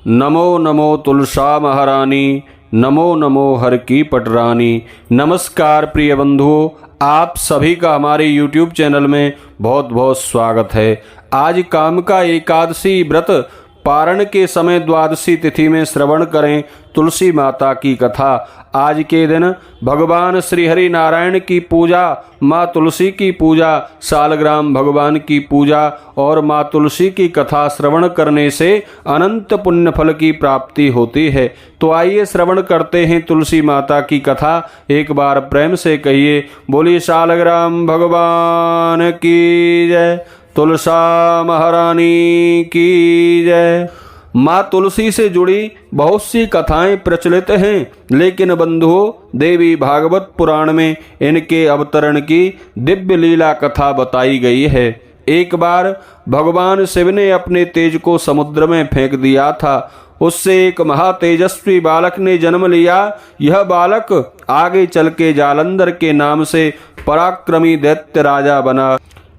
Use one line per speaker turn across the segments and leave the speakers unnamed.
नमो नमो तुलसा महारानी, नमो नमो हर की पटरानी। नमस्कार प्रिय बंधुओं, आप सभी का हमारे YouTube चैनल में बहुत बहुत स्वागत है। आज कामिका एकादशी व्रत पारण के समय द्वादशी तिथि में श्रवण करें तुलसी माता की कथा। आज के दिन भगवान श्री हरि नारायण की पूजा, माँ तुलसी की पूजा, सालग्राम भगवान की पूजा और माँ तुलसी की कथा श्रवण करने से अनंत पुण्य फल की प्राप्ति होती है। तो आइए श्रवण करते हैं तुलसी माता की कथा। एक बार प्रेम से कहिए, बोलिए सालग्राम भगवान की जय, तुलसा महारानी की जय। माँ तुलसी से जुड़ी बहुत सी कथाएं प्रचलित हैं, लेकिन बंधुओं देवी भागवत पुराण में इनके अवतरण की दिव्य लीला कथा बताई गई है। एक बार भगवान शिव ने अपने तेज को समुद्र में फेंक दिया था। उससे एक महातेजस्वी बालक ने जन्म लिया। यह बालक आगे चल के जालंधर के नाम से पराक्रमी दैत्य राजा बना।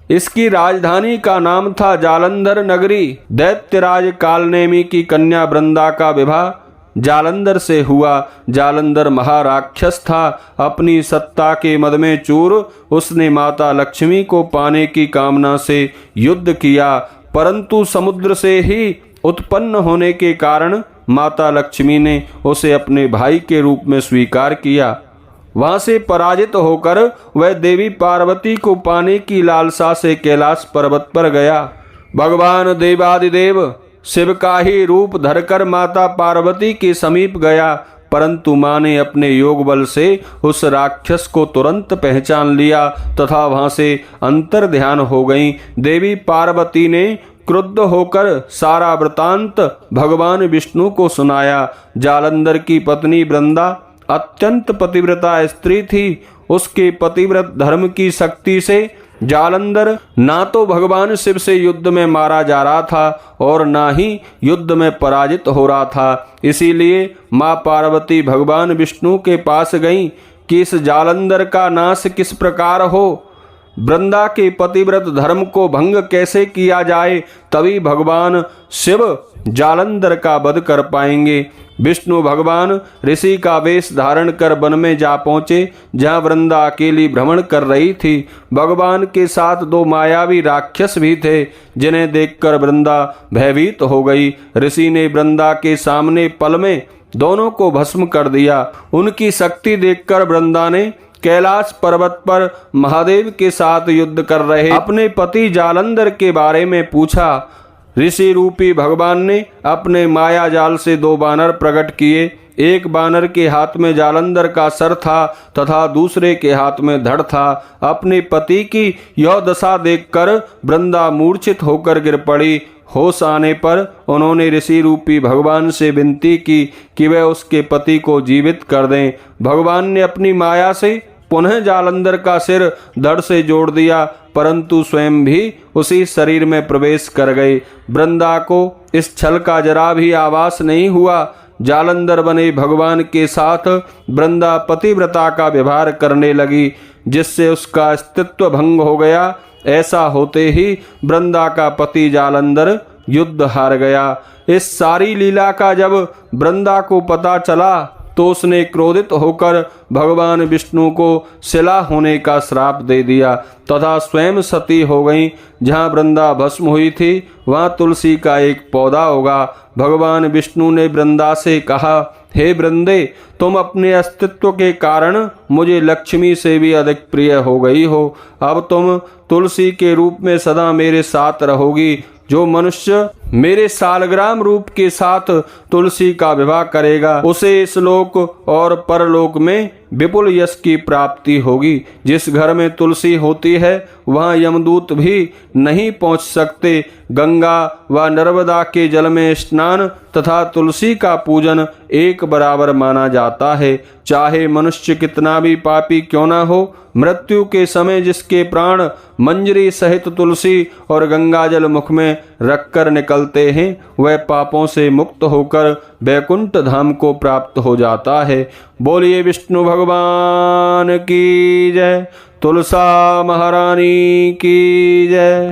इसकी राजधानी का नाम था जालंधर नगरी। दैत्यराज कालनेमी की कन्या वृंदा का विवाह जालंधर से हुआ। जालंधर महाराक्षस था। अपनी सत्ता के मद में चूर उसने माता लक्ष्मी को पाने की कामना से युद्ध किया, परंतु समुद्र से ही उत्पन्न होने के कारण माता लक्ष्मी ने उसे अपने भाई के रूप में स्वीकार किया। वहां से पराजित होकर वह देवी पार्वती को पाने की लालसा से कैलाश पर्वत पर गया। भगवान देवादिदेव शिव का ही रूप धरकर माता पार्वती के समीप गया, परंतु मां ने अपने योग बल से उस राक्षस को तुरंत पहचान लिया तथा वहां से अंतर ध्यान हो गई। देवी पार्वती ने क्रुद्ध होकर सारा वृतांत भगवान विष्णु को सुनाया। जालंधर की पत्नी वृंदा अत्यंत पतिव्रता स्त्री थी। उसके पतिव्रत धर्म की शक्ति से जालंधर ना तो भगवान शिव से युद्ध में मारा जा रहा था और ना ही युद्ध में पराजित हो रहा था। इसीलिए माँ पार्वती भगवान विष्णु के पास गईं कि इस जालंधर का नाश किस प्रकार हो, वृंदा के पतिव्रत धर्म को भंग कैसे किया जाए, तभी भगवान शिव जालंधर का वध कर पाएंगे। विष्णु भगवान ऋषि का वेश धारण कर वन में जा पहुंचे, जहां वृंदा अकेली भ्रमण कर रही थी। भगवान के साथ दो मायावी राक्षस भी थे, जिन्हें देखकर वृंदा भयभीत हो गई। ऋषि ने वृंदा के सामने पल में दोनों को भस्म कर दिया। उनकी शक्ति देखकर वृंदा ने कैलाश पर्वत पर महादेव के साथ युद्ध कर रहे अपने पति जालंधर के बारे में पूछा। ऋषि रूपी भगवान ने अपने माया जाल से दो बानर प्रकट किए। एक बानर के हाथ में जालंधर का सर था तथा दूसरे के हाथ में धड़ था। अपने पति की यह दशा देखकर वृंदा मूर्छित होकर गिर पड़ी। होश आने पर उन्होंने ऋषि रूपी भगवान से विनती की कि वह उसके पति को जीवित कर दें। भगवान ने अपनी माया से पुनः जालंधर का सिर धड़ से जोड़ दिया, परंतु स्वयं भी उसी शरीर में प्रवेश कर गए। वृंदा को इस छल का जरा भी आभास नहीं हुआ। जालंधर बने भगवान के साथ वृंदा पतिव्रता का व्यवहार करने लगी, जिससे उसका अस्तित्व भंग हो गया। ऐसा होते ही वृंदा का पति जालंधर युद्ध हार गया। इस सारी लीला का जब वृंदा को पता चला तो उसने क्रोधित होकर भगवान विष्णु को शिला होने का श्राप दे दिया तथा स्वयं सती हो गई। जहाँ वृंदा भस्म हुई थी वहाँ तुलसी का एक पौधा होगा। भगवान विष्णु ने वृंदा से कहा, हे वृंदे, तुम अपने अस्तित्व के कारण मुझे लक्ष्मी से भी अधिक प्रिय हो गई हो। अब तुम तुलसी के रूप में सदा मेरे साथ रहोगी। जो मनुष्य मेरे सालग्राम रूप के साथ तुलसी का विवाह करेगा, उसे इस लोक और परलोक में विपुल यश की प्राप्ति होगी। जिस घर में तुलसी होती है वहाँ यमदूत भी नहीं पहुँच सकते। गंगा व नर्मदा के जल में स्नान तथा तुलसी का पूजन एक बराबर माना जाता है। चाहे मनुष्य कितना भी पापी क्यों न हो, मृत्यु के समय जिसके प्राण मंजरी सहित तुलसी और गंगाजल मुख में रखकर निकलते हैं, वह पापों से मुक्त होकर वैकुंठ धाम को प्राप्त हो जाता है। बोलिए विष्णु भगवान की जय, तुलसा महारानी की जय।